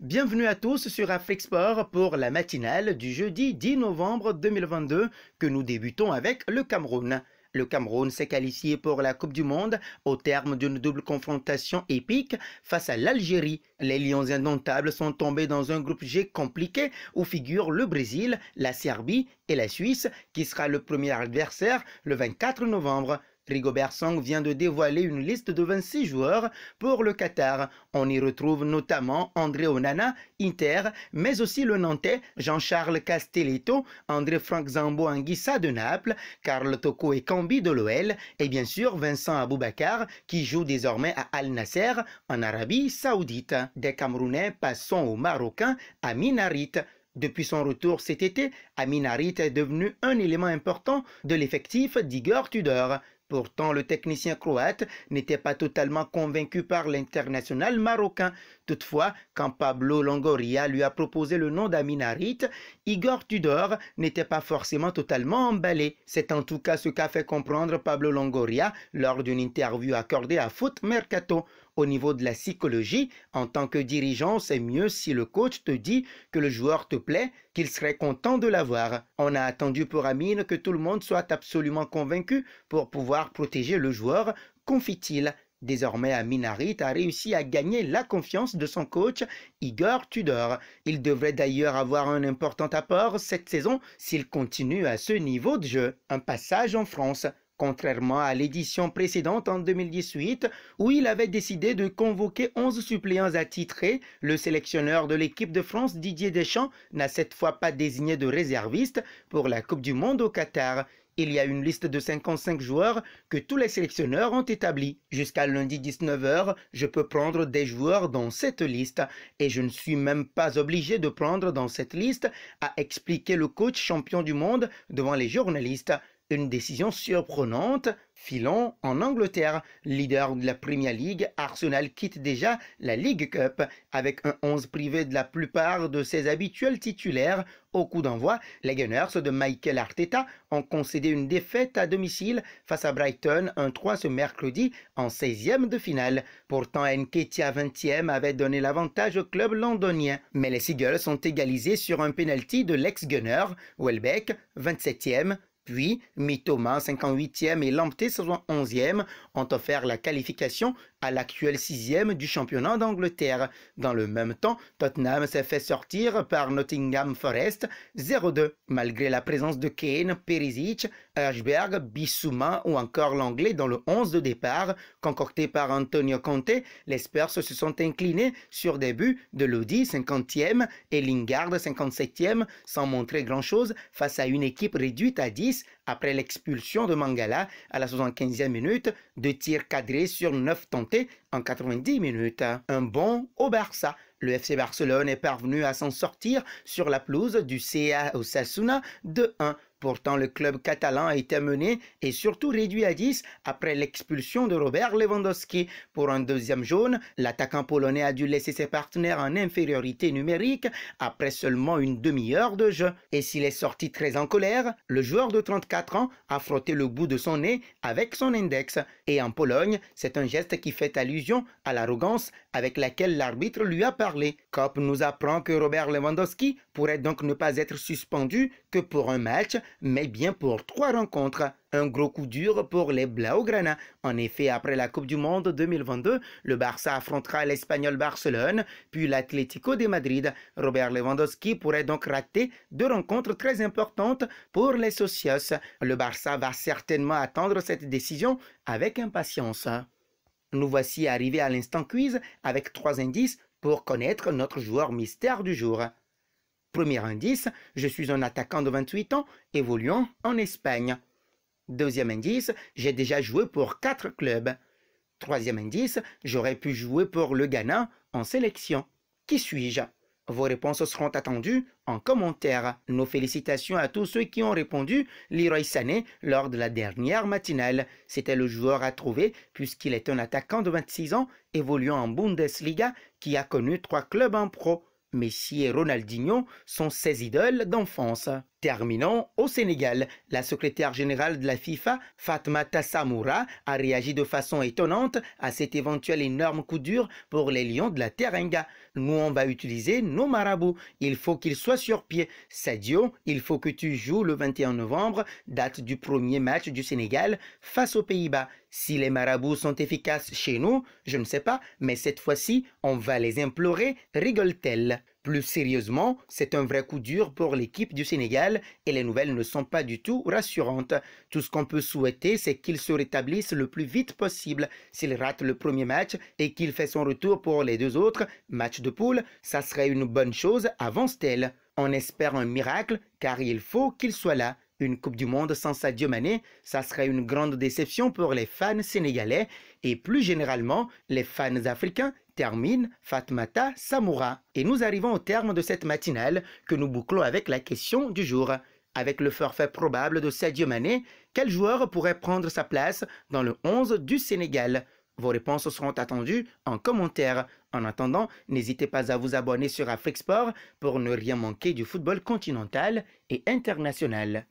Bienvenue à tous sur Afrique Sport pour la matinale du jeudi 10 novembre 2022 que nous débutons avec le Cameroun. Le Cameroun s'est qualifié pour la Coupe du Monde au terme d'une double confrontation épique face à l'Algérie. Les Lions indomptables sont tombés dans un groupe G compliqué où figurent le Brésil, la Serbie et la Suisse qui sera le premier adversaire le 24 novembre. Rigobert Song vient de dévoiler une liste de 26 joueurs pour le Qatar. On y retrouve notamment André Onana, Inter, mais aussi le Nantais Jean-Charles Castelletto, André Franck Zambo Anguissa de Naples, Karl Toko Ekambi de l'OL et bien sûr Vincent Aboubakar qui joue désormais à Al Nasser en Arabie Saoudite. Des Camerounais passons aux Marocains Amin Harit. Depuis son retour cet été, Amin Harit est devenu un élément important de l'effectif d'Igor Tudor. Pourtant, le technicien croate n'était pas totalement convaincu par l'international marocain. Toutefois, quand Pablo Longoria lui a proposé le nom d'Amin Harit, Igor Tudor n'était pas forcément totalement emballé. C'est en tout cas ce qu'a fait comprendre Pablo Longoria lors d'une interview accordée à Foot Mercato. Au niveau de la psychologie, en tant que dirigeant, c'est mieux si le coach te dit que le joueur te plaît, qu'il serait content de l'avoir. On a attendu pour Amin que tout le monde soit absolument convaincu pour pouvoir protéger le joueur, confie-t-il. Désormais, Amin Harit a réussi à gagner la confiance de son coach, Igor Tudor. Il devrait d'ailleurs avoir un important apport cette saison s'il continue à ce niveau de jeu. Un passage en France. Contrairement à l'édition précédente en 2018, où il avait décidé de convoquer 11 suppléants attitrés, le sélectionneur de l'équipe de France Didier Deschamps n'a cette fois pas désigné de réservistes pour la Coupe du Monde au Qatar. Il y a une liste de 55 joueurs que tous les sélectionneurs ont établie. Jusqu'à lundi 19h, je peux prendre des joueurs dans cette liste et je ne suis même pas obligé de prendre dans cette liste, a expliqué le coach champion du monde devant les journalistes. Une décision surprenante. Filons en Angleterre. Leader de la Premier League, Arsenal quitte déjà la League Cup. Avec un 11 privé de la plupart de ses habituels titulaires, au coup d'envoi, les Gunners de Mikel Arteta ont concédé une défaite à domicile face à Brighton 1-3 ce mercredi en 16e de finale. Pourtant, Nketiah 20e avait donné l'avantage au club londonien. Mais les Seagulls ont égalisé sur un penalty de l'ex-Gunner, Welbeck 27e. Puis, Mitoma 58e et Lamptey 71e ont offert la qualification à l'actuel 6e du championnat d'Angleterre. Dans le même temps, Tottenham s'est fait sortir par Nottingham Forest 0-2. Malgré la présence de Kane, Perisic, Højbjerg, Bissouma ou encore l'Anglais dans le 11 de départ, concocté par Antonio Conte, les Spurs se sont inclinés sur des buts de Lodi 50e et Lingard 57e sans montrer grand-chose face à une équipe réduite à 10 après l'expulsion de Mangala à la 75e minute, 2 tirs cadrés sur 9 tentés en 90 minutes. Un bond au Barça. Le FC Barcelone est parvenu à s'en sortir sur la pelouse du CA Osasuna 2-1. Pourtant, le club catalan a été mené et surtout réduit à 10 après l'expulsion de Robert Lewandowski. Pour un deuxième jaune, l'attaquant polonais a dû laisser ses partenaires en infériorité numérique après seulement une demi-heure de jeu. Et s'il est sorti très en colère, le joueur de 34 ans a frotté le bout de son nez avec son index. Et en Pologne, c'est un geste qui fait allusion à l'arrogance avec laquelle l'arbitre lui a parlé. Kopp nous apprend que Robert Lewandowski pourrait donc ne pas être suspendu que pour un match, mais bien pour 3 rencontres. Un gros coup dur pour les Blaugrana. En effet, après la Coupe du Monde 2022, le Barça affrontera l'Espagnol Barcelone, puis l'Atlético de Madrid. Robert Lewandowski pourrait donc rater 2 rencontres très importantes pour les Socios. Le Barça va certainement attendre cette décision avec impatience. Nous voici arrivés à l'instant quiz avec 3 indices pour connaître notre joueur mystère du jour. Premier indice, je suis un attaquant de 28 ans évoluant en Espagne. Deuxième indice, j'ai déjà joué pour 4 clubs. Troisième indice, j'aurais pu jouer pour le Ghana en sélection. Qui suis-je? Vos réponses seront attendues en commentaire. Nos félicitations à tous ceux qui ont répondu Leroy Sané lors de la dernière matinale. C'était le joueur à trouver puisqu'il est un attaquant de 26 ans évoluant en Bundesliga qui a connu 3 clubs en pro. Messi et Ronaldinho sont ses idoles d'enfance. Terminons au Sénégal. La secrétaire générale de la FIFA, Fatmata Samoura, a réagi de façon étonnante à cet éventuel énorme coup dur pour les Lions de la Teranga. Nous, on va utiliser nos marabouts. Il faut qu'ils soient sur pied. Sadio, il faut que tu joues le 21 novembre, date du premier match du Sénégal face aux Pays-Bas. Si les marabouts sont efficaces chez nous, je ne sais pas, mais cette fois-ci, on va les implorer, rigole-t-elle. Plus sérieusement, c'est un vrai coup dur pour l'équipe du Sénégal et les nouvelles ne sont pas du tout rassurantes. Tout ce qu'on peut souhaiter, c'est qu'il se rétablisse le plus vite possible. S'il rate le premier match et qu'il fait son retour pour les deux autres matchs de poule, ça serait une bonne chose, avance-t-elle. On espère un miracle car il faut qu'il soit là. Une Coupe du Monde sans Sadio Mané, ça serait une grande déception pour les fans sénégalais et plus généralement les fans africains, termine Fatmata Samoura. Et nous arrivons au terme de cette matinale que nous bouclons avec la question du jour. Avec le forfait probable de Sadio Mané, quel joueur pourrait prendre sa place dans le 11 du Sénégal? Vos réponses seront attendues en commentaire. En attendant, n'hésitez pas à vous abonner sur Afrique Sport pour ne rien manquer du football continental et international.